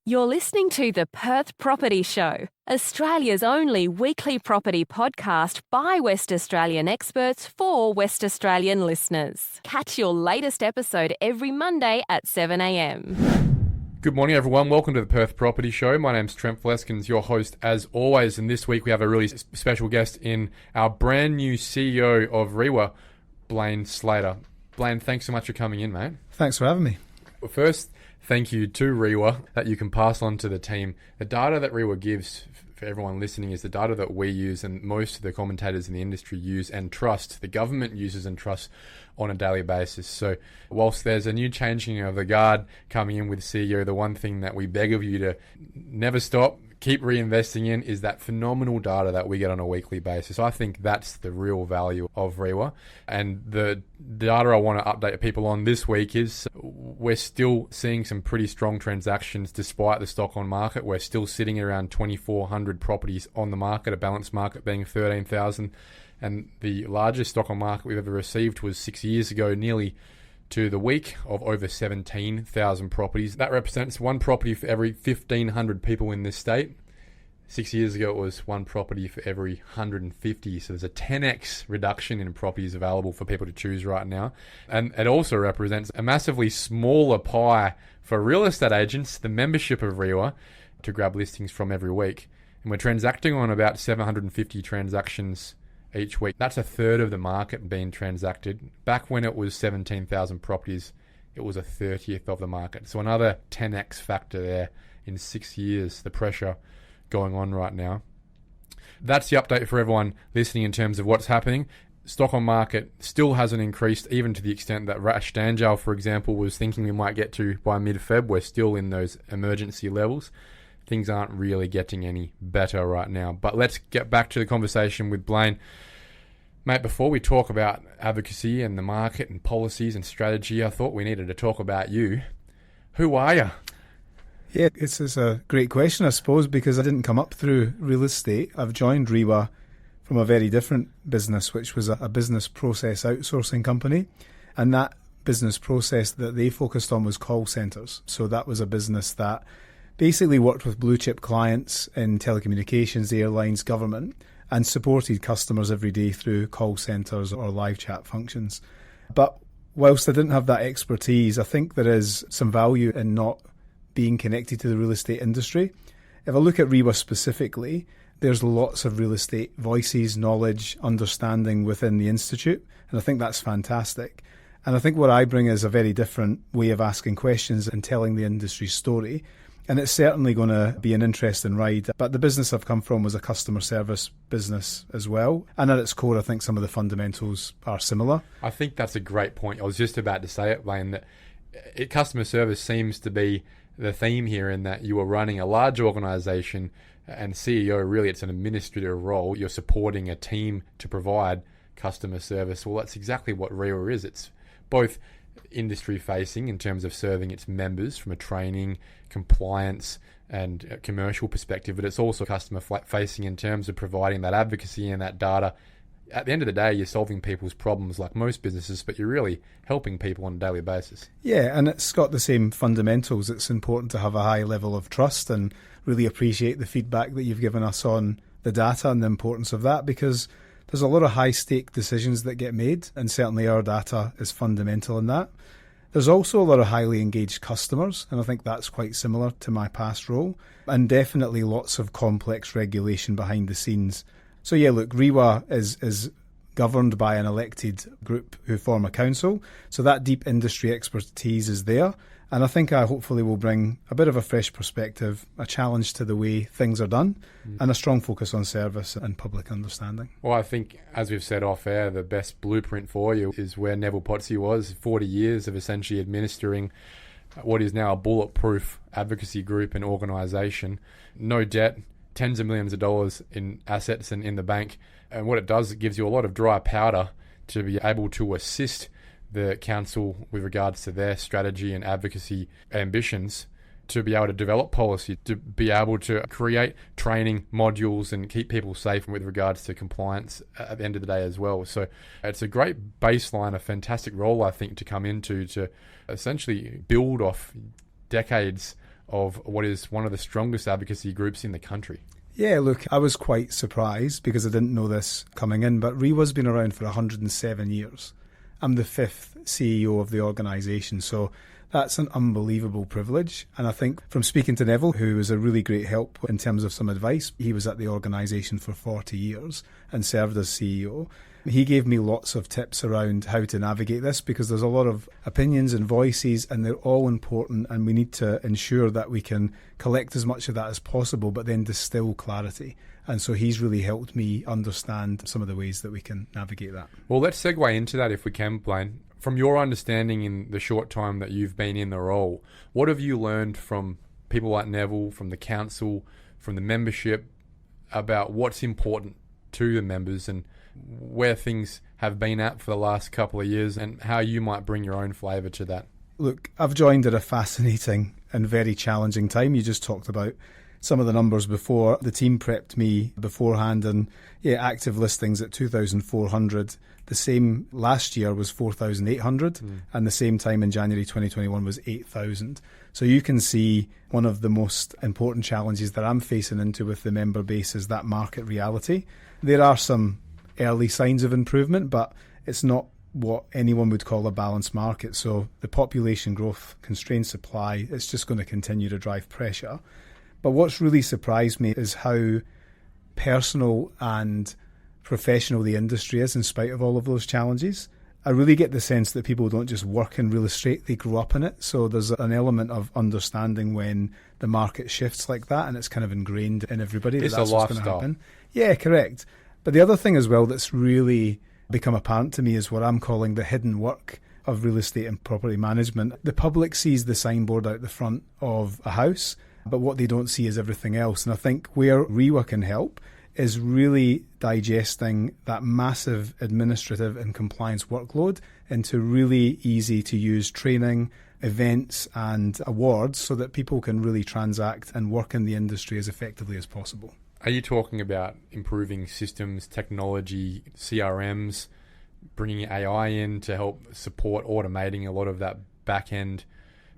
You're listening to the Perth Property Show, Australia's only weekly property podcast by West Australian experts for West Australian listeners. Catch your latest episode every Monday at 7 a.m. Good morning, everyone. Welcome to the Perth Property Show. My name's Trent Fleskens, your host as always. And this week we have a really special guest in our brand new CEO of REIWA, Blaine Slater. Blaine, thanks so much for coming in, mate. Thanks for having me. Well, first, thank you to REIWA that you can pass on to the team. The data that REIWA gives for everyone listening is the data that we use and most of the commentators in the industry use and trust. The government uses and trusts on a daily basis. So whilst there's a new changing of the guard coming in with CEO, the one thing that we beg of you to never stop, keep reinvesting in is that phenomenal data that we get on a weekly basis. I think that's the real value of REIWA. And the data I want to update people on this week is we're still seeing some pretty strong transactions despite the stock on market. We're still sitting around 2,400 properties on the market, a balanced market being 13,000. And the largest stock on market we've ever received was 6 years ago, nearly to the week, of over 17,000 properties. That represents one property for every 1,500 people in this state. 6 years ago, it was one property for every 150. So there's a 10x reduction in properties available for people to choose right now. And it also represents a massively smaller pie for real estate agents, the membership of REIWA, to grab listings from every week. And we're transacting on about 750 transactions each week. That's a third of the market being transacted. Back when it was 17,000 properties, it was a 30th of the market. So another 10x factor there in 6 years, the pressure going on right now. That's the update for everyone listening in terms of what's happening. Stock on market still hasn't increased, even to the extent that Rash Danjal, for example, was thinking we might get to by mid-Feb. We're still in those emergency levels. Things aren't really getting any better right now. But let's get back to the conversation with Blaine. Mate, before we talk about advocacy and the market and policies and strategy, I thought we needed to talk about you. Who are you? Yeah, it's a great question, I suppose, because I didn't come up through real estate. I've joined REIWA from a very different business, which was a business process outsourcing company. And that business process that they focused on was call centres. So that was a business that basically worked with blue chip clients in telecommunications, airlines, government, and supported customers every day through call centres or live chat functions. But whilst I didn't have that expertise, I think there is some value in not being connected to the real estate industry. If I look at REIWA specifically, there's lots of real estate voices, knowledge, understanding within the institute, and I think that's fantastic. And I think what I bring is a very different way of asking questions and telling the industry story. And it's certainly going to be an interesting ride. But the business I've come from was a customer service business as well. And at its core, I think some of the fundamentals are similar. I think that's a great point. I was just about to say it, Blaine, that customer service seems to be the theme here, in that you are running a large organisation, and CEO, really, it's an administrative role. You're supporting a team to provide customer service. Well, that's exactly what REIWA is. It's both industry facing in terms of serving its members from a training, compliance and commercial perspective, but it's also customer facing in terms of providing that advocacy and that data. At the end of the day, you're solving people's problems like most businesses, but you're really helping people on a daily basis. Yeah, and it's got the same fundamentals. It's important to have a high level of trust and really appreciate the feedback that you've given us on the data and the importance of that, because there's a lot of high-stake decisions that get made, and certainly our data is fundamental in that. There's also a lot of highly engaged customers, and I think that's quite similar to my past role, and definitely lots of complex regulation behind the scenes. So yeah, look, REIWA is governed by an elected group who form a council, so that deep industry expertise is there. And I think I hopefully will bring a bit of a fresh perspective, a challenge to the way things are done, and a strong focus on service and public understanding. Well, I think, as we've said off air, the best blueprint for you is where Neville Potsy was, 40 years of essentially administering what is now a bulletproof advocacy group and organisation. No debt, tens of millions of dollars in assets and in the bank. And what it does, it gives you a lot of dry powder to be able to assist the council with regards to their strategy and advocacy ambitions, to be able to develop policy, to be able to create training modules and keep people safe with regards to compliance at the end of the day as well. So it's a great baseline, a fantastic role, I think, to come into, to essentially build off decades of what is one of the strongest advocacy groups in the country. Yeah, look, I was quite surprised because I didn't know this coming in, but REIWA's been around for 107 years. I'm the 5th CEO of the organisation, so that's an unbelievable privilege. And I think from speaking to Neville, who was a really great help in terms of some advice, he was at the organisation for 40 years and served as CEO. He gave me lots of tips around how to navigate this because there's a lot of opinions and voices and they're all important, and we need to ensure that we can collect as much of that as possible but then distill clarity. And so he's really helped me understand some of the ways that we can navigate that. Well, let's segue into that if we can, Blaine. From your understanding in the short time that you've been in the role, what have you learned from people like Neville, from the council, from the membership, about what's important to the members and where things have been at for the last couple of years and how you might bring your own flavour to that? Look, I've joined at a fascinating and very challenging time. You just talked about some of the numbers before. The team prepped me beforehand, and active listings at 2,400. The same last year was 4,800, and the same time in January 2021 was 8,000. So you can see one of the most important challenges that I'm facing into with the member base is that market reality. There are some early signs of improvement, but it's not what anyone would call a balanced market. So the population growth, constrained supply, it's just going to continue to drive pressure. But what's really surprised me is how personal and professional the industry is in spite of all of those challenges. I really get the sense that people don't just work in real estate, they grow up in it. So there's an element of understanding when the market shifts like that, and it's kind of ingrained in everybody. It's that's a what's lifestyle. going to happen. Yeah, correct. But the other thing as well that's really become apparent to me is what I'm calling the hidden work of real estate and property management. The public sees the signboard out the front of a house, but what they don't see is everything else. And I think where REIWA can help is really digesting that massive administrative and compliance workload into really easy to use training, events and awards so that people can really transact and work in the industry as effectively as possible. Are you talking about improving systems, technology, CRMs, bringing AI in to help support automating a lot of that back-end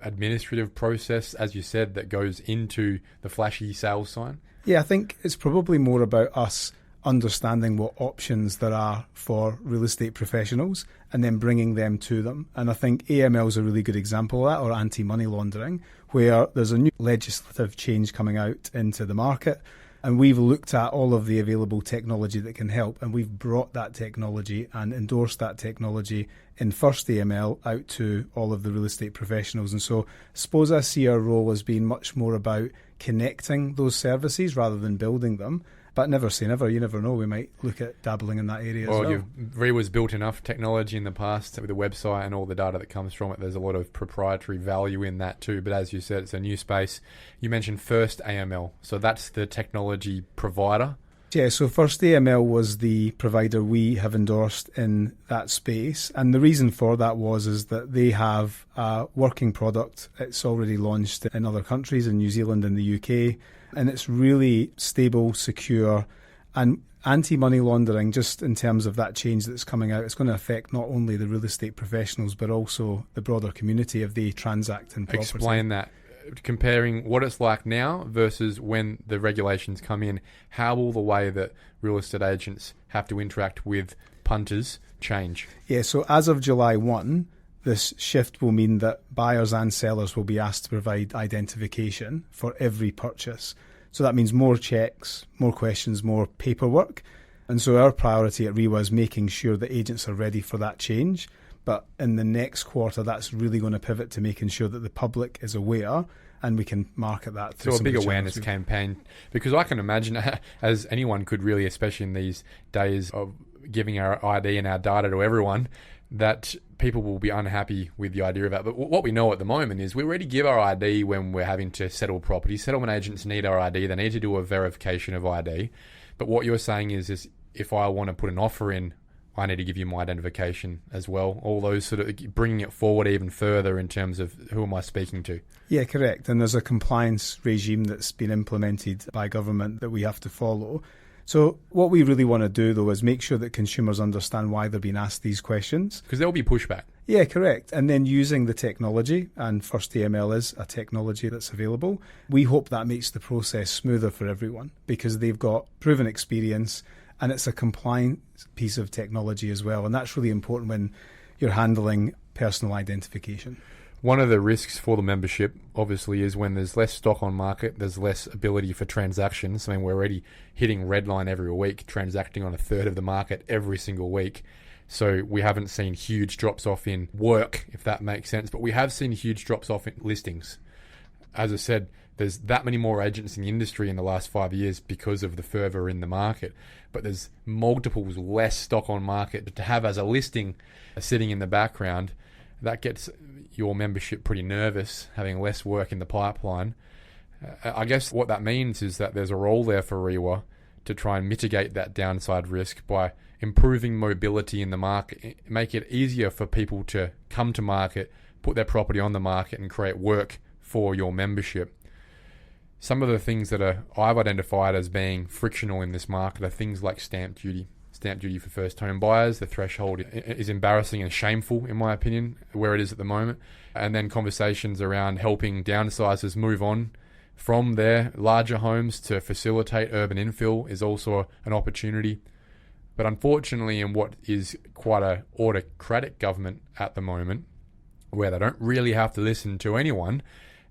administrative process, as you said, that goes into the flashy sales sign? Yeah, I think it's probably more about us understanding what options there are for real estate professionals and then bringing them to them. And I think AML is a really good example of that, or anti-money laundering, where there's a new legislative change coming out into the market. And we've looked at all of the available technology that can help, and we've brought that technology and endorsed that technology in first AML out to all of the real estate professionals. And so I suppose I see our role as being much more about connecting those services rather than building them. But never say never. You never know. We might look at dabbling in that area as well. REIWA's built enough technology in the past with the website and all the data that comes from it. There's a lot of proprietary value in that too. But as you said, it's a new space. You mentioned First AML. So that's the technology provider. Yeah, so First AML was the provider we have endorsed in that space. And the reason for that is that they have a working product. It's already launched in other countries, in New Zealand and the UK. And it's really stable, secure, and anti-money laundering, just in terms of that change that's coming out, it's going to affect not only the real estate professionals, but also the broader community if they transact in property. Explain that. Comparing what it's like now versus when the regulations come in, how will the way that real estate agents have to interact with punters change? Yeah, so as of July 1, this shift will mean that buyers and sellers will be asked to provide identification for every purchase. So that means more checks, more questions, more paperwork. And so our priority at REIWA is making sure that agents are ready for that change. But in the next quarter, that's really going to pivot to making sure that the public is aware and we can market that through so a big awareness campaign. Because I can imagine, as anyone could really, especially in these days of giving our ID and our data to everyone, that people will be unhappy with the idea of that. But what we know at the moment is we already give our ID when we're having to settle property. Settlement agents need our ID. They need to do a verification of ID. But what you're saying is if I want to put an offer in, I need to give you my identification as well. All those sort of bringing it forward even further in terms of who am I speaking to? Yeah, correct. And there's a compliance regime that's been implemented by government that we have to follow. So what we really want to do, though, is make sure that consumers understand why they're being asked these questions. Because there'll be pushback. Yeah, correct. And then using the technology, and First AML is a technology that's available, we hope that makes the process smoother for everyone because they've got proven experience and it's a compliant piece of technology as well. And that's really important when you're handling personal identification. One of the risks for the membership, obviously, is when there's less stock on market, there's less ability for transactions. I mean, we're already hitting redline every week, transacting on a third of the market every single week. So we haven't seen huge drops off in work, if that makes sense, but we have seen huge drops off in listings. As I said, there's that many more agents in the industry in the last 5 years because of the fervour in the market, but there's multiples less stock on market. But to have as a listing sitting in the background, that gets your membership pretty nervous, having less work in the pipeline. I guess what that means is that there's a role there for REIWA to try and mitigate that downside risk by improving mobility in the market, make it easier for people to come to market, put their property on the market and create work for your membership. Some of the things that I've identified as being frictional in this market are things like stamp duty. Stamp duty for first home buyers, the threshold is embarrassing and shameful in my opinion, where it is at the moment. And then conversations around helping downsizers move on from their larger homes to facilitate urban infill is also an opportunity. But unfortunately, in what is quite an autocratic government at the moment, where they don't really have to listen to anyone,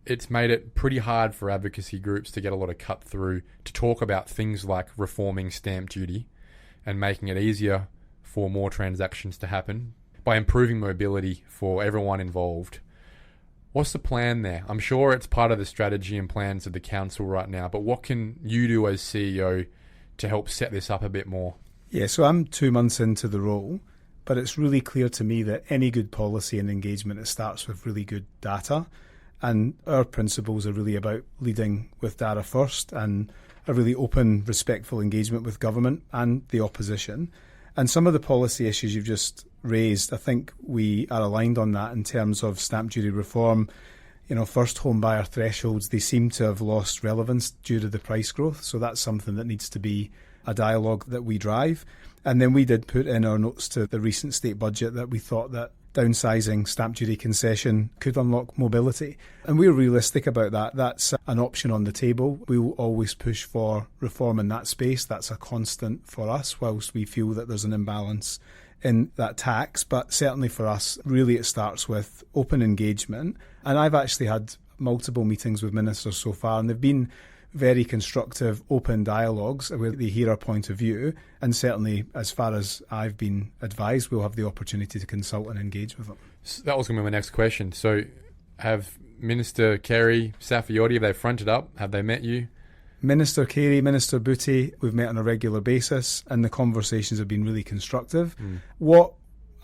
it's made it pretty hard for advocacy groups to get a lot of cut through to talk about things like reforming stamp duty and making it easier for more transactions to happen by improving mobility for everyone involved. What's the plan there? I'm sure it's part of the strategy and plans of the council right now, but what can you do as CEO to help set this up a bit more? Yeah, so I'm 2 months into the role, but it's really clear to me that any good policy and engagement, it starts with really good data. And our principles are really about leading with data first and a really open, respectful engagement with government and the opposition. And some of the policy issues you've just raised, I think we are aligned on that in terms of stamp duty reform. First home buyer thresholds, they seem to have lost relevance due to the price growth. So that's something that needs to be a dialogue that we drive. And then we did put in our notes to the recent state budget that we thought that downsizing stamp duty concession could unlock mobility. And we're realistic about that. That's an option on the table. We will always push for reform in that space. That's a constant for us, whilst we feel that there's an imbalance in that tax. But certainly for us, really it starts with open engagement. And I've actually had multiple meetings with ministers so far, and they've been very constructive, open dialogues where they hear our point of view. And certainly, as far as I've been advised, we'll have the opportunity to consult and engage with them. So that was going to be my next question. So have Minister Carey, Saffioti, have they fronted up? Have they met you? Minister Carey, Minister Booty, we've met on a regular basis, and the conversations have been really constructive. What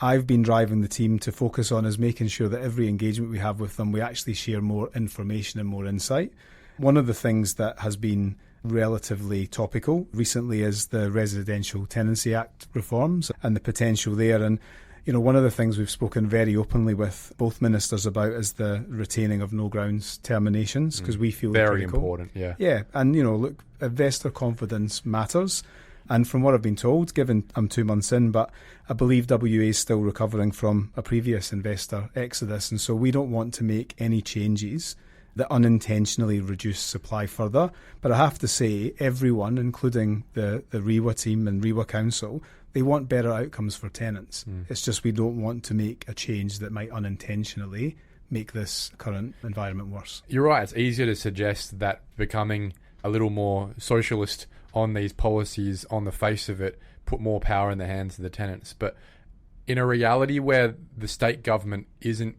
I've been driving the team to focus on is making sure that every engagement we have with them, we actually share more information and more insight. One of the things that has been relatively topical recently is the Residential Tenancy Act reforms and the potential there. And, one of the things we've spoken very openly with both ministers about is the retaining of no grounds terminations, because we feel very critical. Important, yeah. Yeah, and, look, investor confidence matters. And from what I've been told, given I'm 2 months in, but I believe WA is still recovering from a previous investor exodus. And so we don't want to make any changes that unintentionally reduce supply further. But I have to say, everyone, including the REIWA team and REIWA Council, they want better outcomes for tenants. It's just we don't want to make a change that might unintentionally make this current environment worse. You're right. It's easier to suggest that becoming a little more socialist on these policies on the face of it put more power in the hands of the tenants. But in a reality where the state government isn't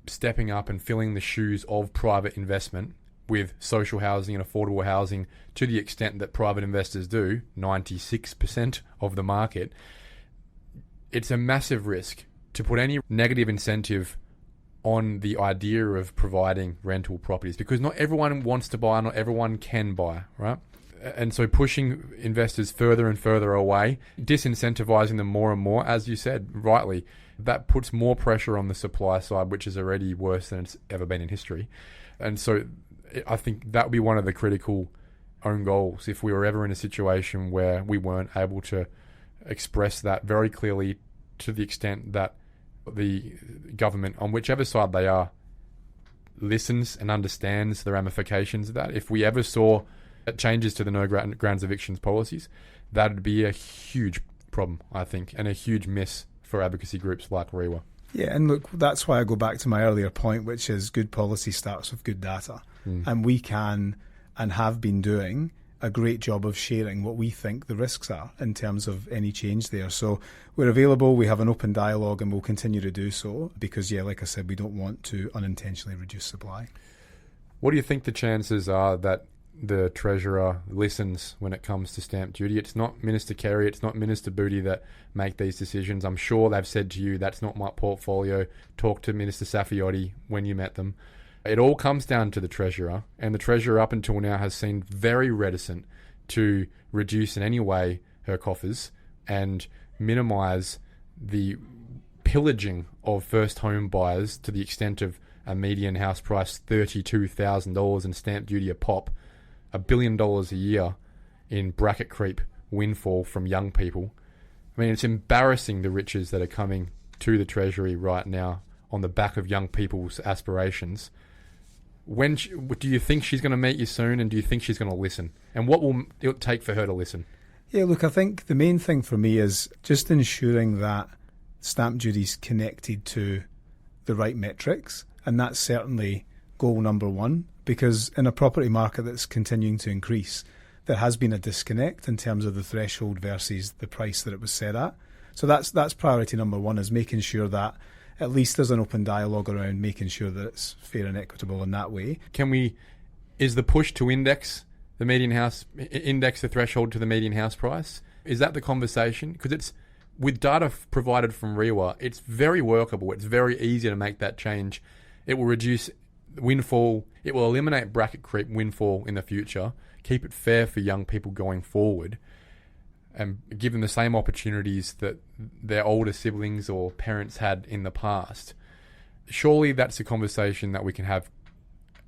stepping up and filling the shoes of private investment with social housing and affordable housing to the extent that private investors do, 96% of the market, it's a massive risk to put any negative incentive on the idea of providing rental properties, because not everyone wants to buy, not everyone can buy, right? And so pushing investors further and further away, disincentivizing them more and more, as you said rightly, that puts more pressure on the supply side, which is already worse than it's ever been in history. And so I think that would be one of the critical own goals if we were ever in a situation where we weren't able to express that very clearly to the extent that the government, on whichever side they are, listens and understands the ramifications of that. If we ever saw changes to the no grounds evictions policies, that would be a huge problem, I think, and a huge miss for advocacy groups like REIWA. Yeah, and look, that's why I go back to my earlier point, which is good policy starts with good data. And we can and have been doing a great job of sharing what we think the risks are in terms of any change there. So we're available, we have an open dialogue, and we'll continue to do so because, yeah, like I said, we don't want to unintentionally reduce supply. What do you think the chances are that the Treasurer listens when it comes to stamp duty? It's not Minister Kerry, it's not Minister Booty that make these decisions. I'm sure they've said to you, that's not my portfolio. Talk to Minister Safiotti when you met them. It all comes down to the Treasurer, and the Treasurer up until now has seemed very reticent to reduce in any way her coffers and minimise the pillaging of first home buyers to the extent of a median house price $32,000 and stamp duty a pop, $1 billion a year in bracket creep windfall from young people. I mean, it's embarrassing the riches that are coming to the Treasury right now on the back of young people's aspirations. When do you think she's going to meet you soon, and do you think she's going to listen? And what will it take for her to listen? Yeah, look, I think the main thing for me is just ensuring that stamp duty's connected to the right metrics, and that's certainly goal number one, because in a property market that's continuing to increase, there has been a disconnect in terms of the threshold versus the price that it was set at. So that's priority number one, is making sure that at least there's an open dialogue around making sure that it's fair and equitable in that way. Is the push to index the threshold to the median house price? Is that the conversation? Because it's, with data provided from REIWA, it's very workable. It's very easy to make that change. It will reduce windfall. It will eliminate bracket creep windfall in the future, keep it fair for young people going forward, and give them the same opportunities that their older siblings or parents had in the past. Surely that's a conversation that we can have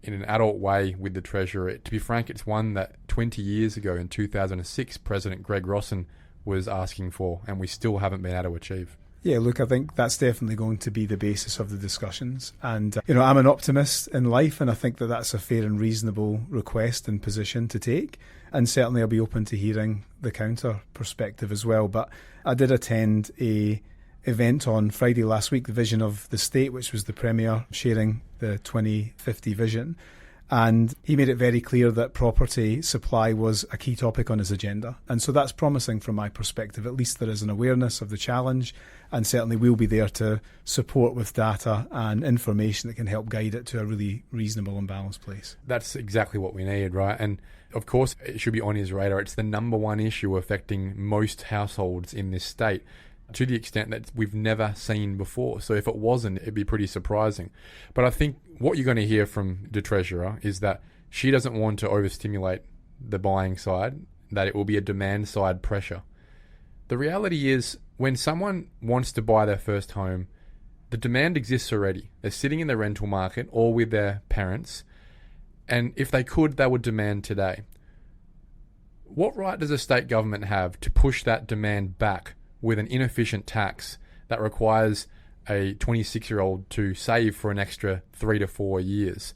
in an adult way with the Treasurer. To be frank, it's one that 20 years ago in 2006, President Greg Rosson was asking for, and we still haven't been able to achieve. Yeah, look, I think that's definitely going to be the basis of the discussions. And, I'm an optimist in life, and I think that that's a fair and reasonable request and position to take. And certainly I'll be open to hearing the counter perspective as well. But I did attend a event on Friday last week, the Vision of the State, which was the Premier sharing the 2050 vision. And he made it very clear that property supply was a key topic on his agenda. And so that's promising from my perspective. At least there is an awareness of the challenge, and certainly we'll be there to support with data and information that can help guide it to a really reasonable and balanced place. That's exactly what we need, right? And of course, it should be on his radar. It's the number one issue affecting most households in this state, to the extent that we've never seen before. So if it wasn't, it'd be pretty surprising. But I think what you're going to hear from the Treasurer is that she doesn't want to overstimulate the buying side, that it will be a demand side pressure. The reality is, when someone wants to buy their first home, the demand exists already. They're sitting in the rental market or with their parents, and if they could, they would demand today. What right does a state government have to push that demand back with an inefficient tax that requires a 26-year-old to save for an extra 3 to 4 years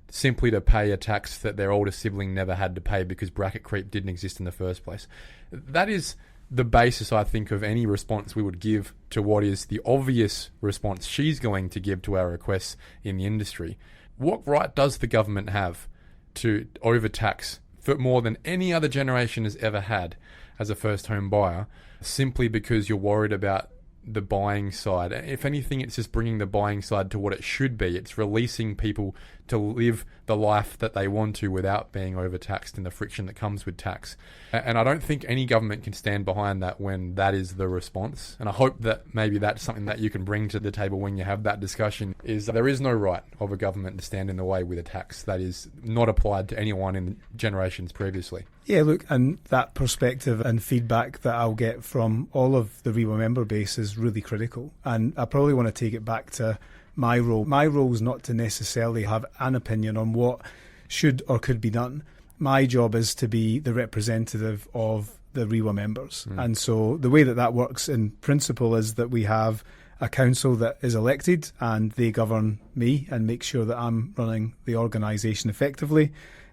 simply to pay a tax that their older sibling never had to pay because bracket creep didn't exist in the first place? That is the basis, I think, of any response we would give to what is the obvious response she's going to give to our requests in the industry. What right does the government have to overtax for more than any other generation has ever had as a first home buyer, simply because you're worried about the buying side? If anything, it's just bringing the buying side to what it should be. It's releasing people to live the life that they want to without being overtaxed and the friction that comes with tax. And I don't think any government can stand behind that when that is the response. And I hope that maybe that's something that you can bring to the table when you have that discussion, is that there is no right of a government to stand in the way with a tax that is not applied to anyone in generations previously. Yeah, look, and that perspective and feedback that I'll get from all of the REIWA member base is really critical. And I probably want to take it back to my role. My role is not to necessarily have an opinion on what should or could be done. my job is to be the representative of the REIWA members. And so the way that works in principle is that we have a council that is elected and they govern me and make sure that I'm running the organisation effectively.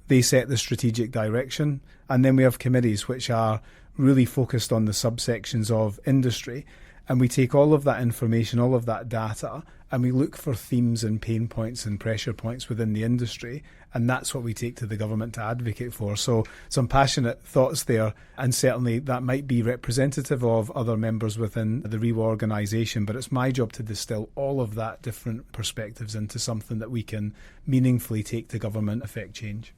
They set the strategic direction. And then we have committees which are really focused on the subsections of industry. And we take all of that information, all of that data, and we look for themes and pain points and pressure points within the industry. And that's what we take to the government to advocate for. So some passionate thoughts there. And certainly that might be representative of other members within the REIWA organisation. But it's my job to distill all of that different perspectives into something that we can meaningfully take to government, affect change.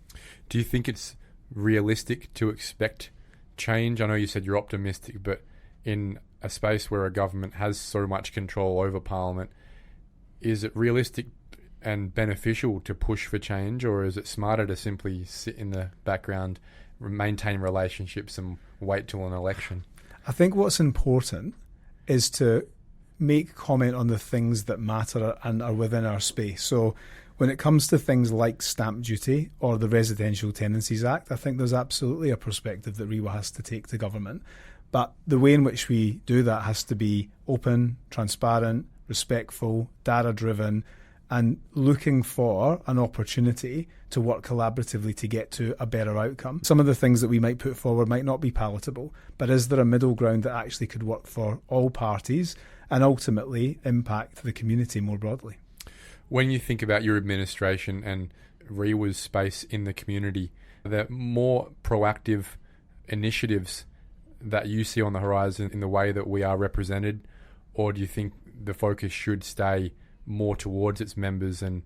Do you think it's realistic to expect change? I know you said you're optimistic, but in a space where a government has so much control over Parliament, is it realistic and beneficial to push for change, or is it smarter to simply sit in the background, maintain relationships and wait till an election? I think what's important is to make comment on the things that matter and are within our space. So when it comes to things like stamp duty or the Residential Tenancies Act, I think there's absolutely a perspective that REIWA has to take to government. But the way in which we do that has to be open, transparent, respectful, data-driven, and looking for an opportunity to work collaboratively to get to a better outcome. Some of the things that we might put forward might not be palatable, but is there a middle ground that actually could work for all parties and ultimately impact the community more broadly? When you think about your administration and REIWA's space in the community, are there more proactive initiatives that you see on the horizon in the way that we are represented, or do you think the focus should stay more towards its members and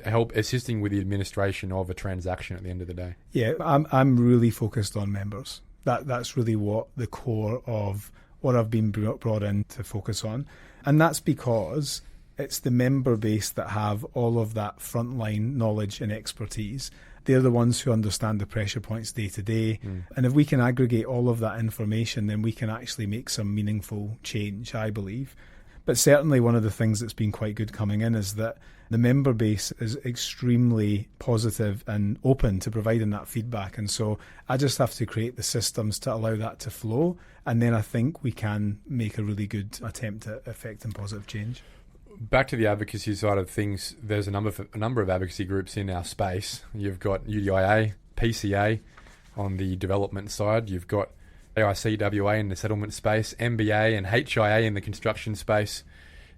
help assisting with the administration of a transaction at the end of the day? Yeah, I'm really focused on members. That's really what the core of what I've been brought in to focus on. And that's because it's the member base that have all of that frontline knowledge and expertise. They're the ones who understand the pressure points day to day. And if we can aggregate all of that information, then we can actually make some meaningful change, I believe. But certainly one of the things that's been quite good coming in is that the member base is extremely positive and open to providing that feedback. And so I just have to create the systems to allow that to flow. And then I think we can make a really good attempt at effecting positive change. Back to the advocacy side of things, there's a number of advocacy groups in our space. You've got UDIA, PCA on the development side. You've got AICWA in the settlement space, MBA and HIA in the construction space.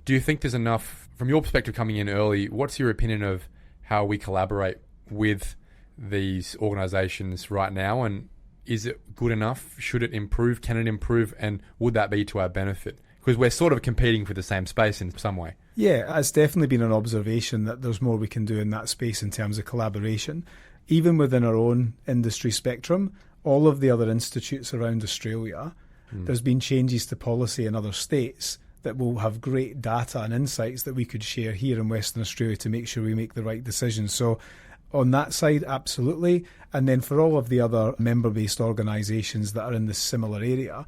Do you think there's enough, from your perspective coming in early, what's your opinion of how we collaborate with these organisations right now? And is it good enough? Should it improve? Can it improve? And would that be to our benefit? Because we're sort of competing for the same space in some way. Yeah, it's definitely been an observation that there's more we can do in that space in terms of collaboration. Even within our own industry spectrum, all of the other institutes around Australia, there's been changes to policy in other states that will have great data and insights that we could share here in Western Australia to make sure we make the right decisions. So on that side, absolutely. And then for all of the other member-based organisations that are in this similar area,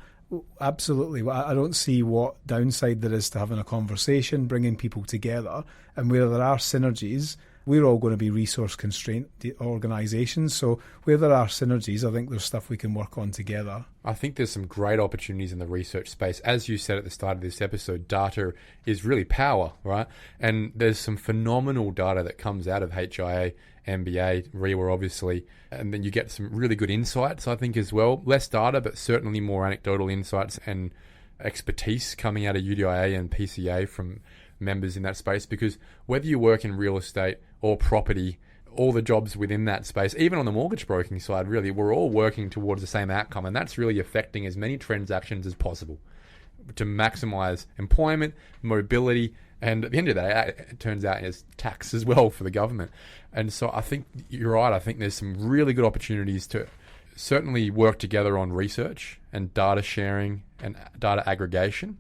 absolutely. I don't see what downside there is to having a conversation, bringing people together, and where there are synergies, we're all going to be resource-constrained organisations. So where there are synergies, I think there's stuff we can work on together. I think there's some great opportunities in the research space. As you said at the start of this episode, data is really power, right? And there's some phenomenal data that comes out of HIA, MBA, REIWA, obviously. And then you get some really good insights, I think, as well. Less data, but certainly more anecdotal insights and expertise coming out of UDIA and PCA from members in that space. Because whether you work in real estate or property, all the jobs within that space, even on the mortgage broking side, really, we're all working towards the same outcome. And that's really affecting as many transactions as possible to maximise employment, mobility, and at the end of the day, it turns out it's tax as well for the government. And so I think you're right. I think there's some really good opportunities to certainly work together on research and data sharing and data aggregation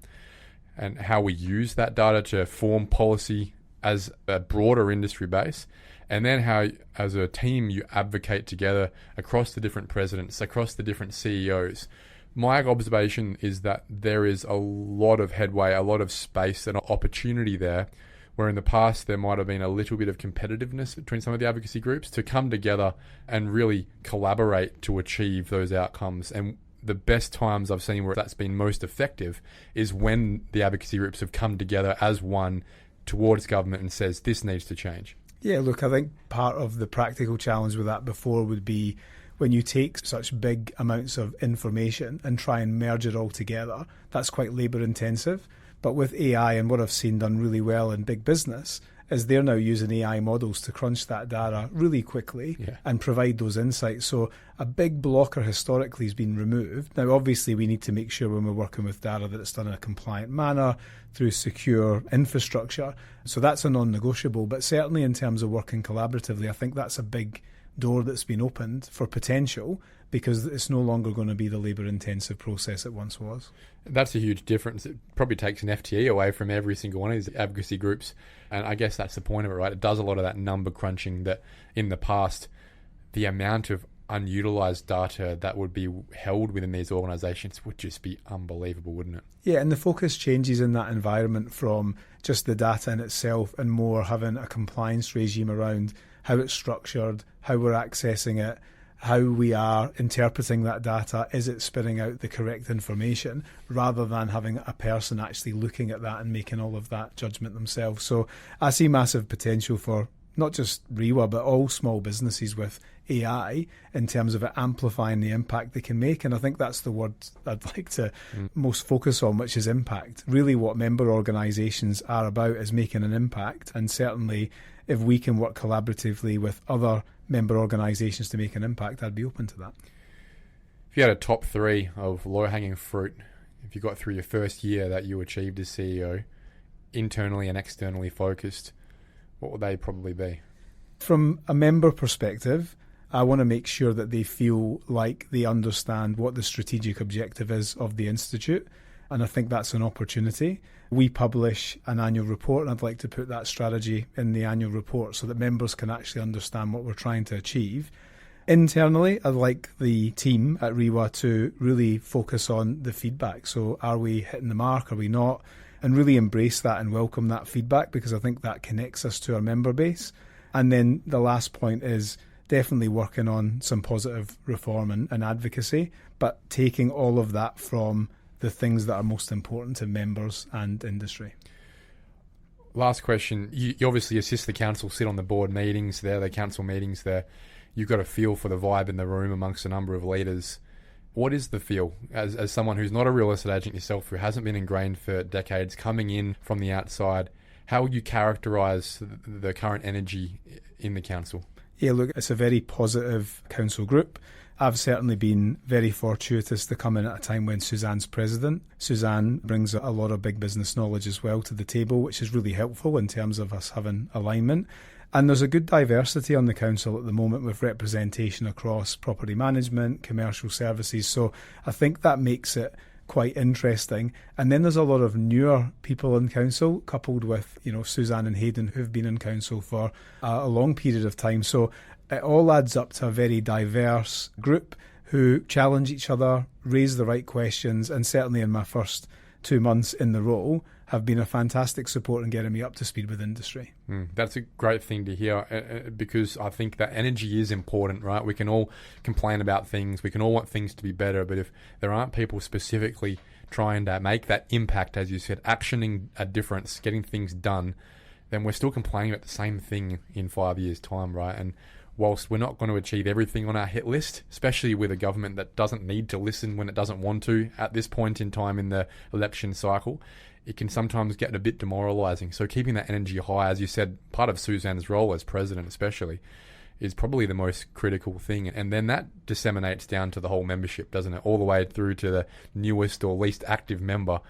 and how we use that data to form policy as a broader industry base. And then how, as a team, you advocate together across the different presidents, across the different CEOs. My observation is that there is a lot of headway, a lot of space and opportunity there where in the past there might have been a little bit of competitiveness between some of the advocacy groups, to come together and really collaborate to achieve those outcomes. And the best times I've seen where that's been most effective is when the advocacy groups have come together as one towards government and says this needs to change. Yeah, look, I think part of the practical challenge with that before would be when you take such big amounts of information and try and merge it all together, that's quite labour intensive. But with AI, and what I've seen done really well in big business, is they're now using AI models to crunch that data really quickly and provide those insights. So a big blocker historically has been removed. Now, obviously, we need to make sure when we're working with data that it's done in a compliant manner through secure infrastructure. So that's a non-negotiable. But certainly in terms of working collaboratively, I think that's a big door that's been opened for potential, because it's no longer going to be the labour-intensive process it once was. That's a huge difference. It probably takes an FTE away from every single one of these advocacy groups. And I guess that's the point of it, right? It does a lot of that number crunching that in the past, the amount of unutilised data that would be held within these organisations would just be unbelievable, wouldn't it? Yeah, and the focus changes in that environment from just the data in itself and more having a compliance regime around how it's structured, how we're accessing it, how we are interpreting that data, is it spitting out the correct information, rather than having a person actually looking at that and making all of that judgment themselves. So I see massive potential for not just REIWA, but all small businesses with AI in terms of it amplifying the impact they can make. And I think that's the word I'd like to most focus on, which is impact. Really what member organisations are about is making an impact. And certainly if we can work collaboratively with other member organisations to make an impact, I'd be open to that. If you had a top 3 of low-hanging fruit, if you got through your first year that you achieved as CEO, internally and externally focused, what would they probably be? From a member perspective, I want to make sure that they feel like they understand what the strategic objective is of the Institute, and I think that's an opportunity. We publish an annual report, and I'd like to put that strategy in the annual report so that members can actually understand what we're trying to achieve. Internally, I'd like the team at REIWA to really focus on the feedback. So are we hitting the mark? Are we not? And really embrace that and welcome that feedback, because I think that connects us to our member base. And then the last point is definitely working on some positive reform and advocacy, but taking all of that from the things that are most important to members and industry. Last question. You obviously assist the council, sit on the board meetings there, the council meetings there. You've got a feel for the vibe in the room amongst a number of leaders. What is the feel as someone who's not a real estate agent yourself, who hasn't been ingrained for decades, coming in from the outside? How would you characterise the current energy in the council? Yeah, look, it's a very positive council group. I've certainly been very fortuitous to come in at a time when Suzanne's president. Suzanne brings a lot of big business knowledge as well to the table, which is really helpful in terms of us having alignment. And there's a good diversity on the council at the moment, with representation across property management, commercial services. So I think that makes it quite interesting. And then there's a lot of newer people in council, coupled with, Suzanne and Hayden, who've been in council for a long period of time. So it all adds up to a very diverse group who challenge each other, raise the right questions, and certainly in my first 2 months in the role have been a fantastic support in getting me up to speed with industry. That's a great thing to hear, because I think that energy is important, right? We can all complain about things, we can all want things to be better, but if there aren't people specifically trying to make that impact, as you said, actioning a difference, getting things done, then we're still complaining about the same thing in 5 years' time, right? And whilst we're not going to achieve everything on our hit list, especially with a government that doesn't need to listen when it doesn't want to at this point in time in the election cycle, it can sometimes get a bit demoralising. So keeping that energy high, as you said, part of Suzanne's role as president especially, is probably the most critical thing. And then that disseminates down to the whole membership, doesn't it? All the way through to the newest or least active member.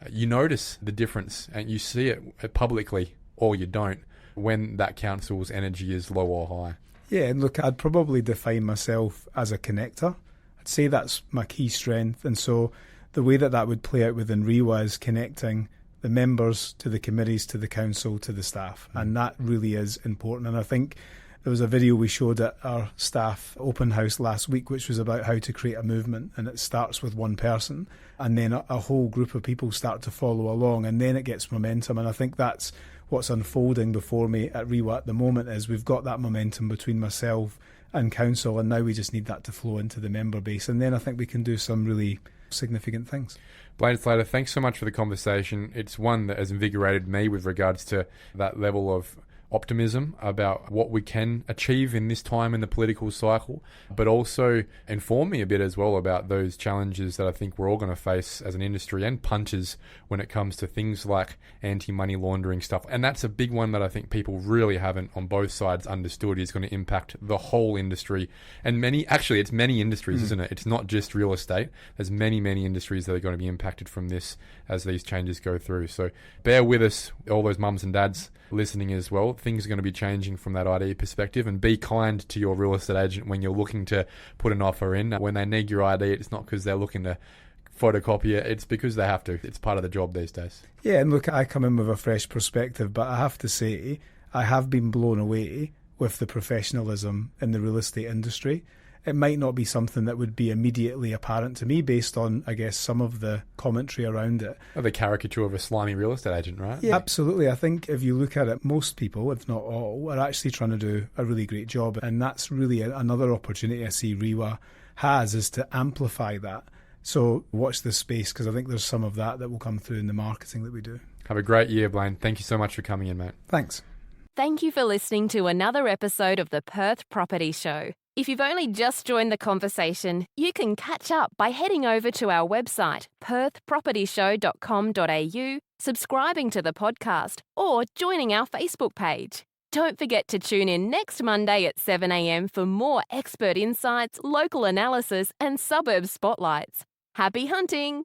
You notice the difference, and you see it publicly, or you don't, when that council's energy is low or high. Yeah, and look, I'd probably define myself as a connector. I'd say that's my key strength. And so the way that would play out within REIWA is connecting the members to the committees, to the council, to the staff. And that really is important. And I think there was a video we showed at our staff open house last week, which was about how to create a movement. And it starts with one person, and then a whole group of people start to follow along, and then it gets momentum. And I think that's what's unfolding before me at REIWA at the moment is we've got that momentum between myself and council, and now we just need that to flow into the member base, and then I think we can do some really significant things. Blaine Slater, thanks so much for the conversation. It's one that has invigorated me with regards to that level of optimism about what we can achieve in this time in the political cycle, but also inform me a bit as well about those challenges that I think we're all going to face as an industry and punches when it comes to things like anti-money laundering stuff. And that's a big one that I think people really haven't on both sides understood is going to impact the whole industry. And it's many industries, isn't it? It's not just real estate. There's many industries that are going to be impacted from this as these changes go through. So bear with us, all those mums and dads listening as well. Things are going to be changing from that ID perspective, and be kind to your real estate agent when you're looking to put an offer in. When they need your ID, it's not because they're looking to photocopy it, it's because they have to. It's part of the job these days. Yeah, and look, I come in with a fresh perspective, but I have to say I have been blown away with the professionalism in the real estate industry. It might not be something that would be immediately apparent to me based on, I guess, some of the commentary around it. The caricature of a slimy real estate agent, right? Yeah, absolutely. I think if you look at it, most people, if not all, are actually trying to do a really great job. And that's really another opportunity I see REIWA has, is to amplify that. So watch this space, because I think there's some of that will come through in the marketing that we do. Have a great year, Blaine. Thank you so much for coming in, mate. Thanks. Thank you for listening to another episode of the Perth Property Show. If you've only just joined the conversation, you can catch up by heading over to our website, perthpropertyshow.com.au, subscribing to the podcast, or joining our Facebook page. Don't forget to tune in next Monday at 7 a.m. for more expert insights, local analysis, and suburb spotlights. Happy hunting!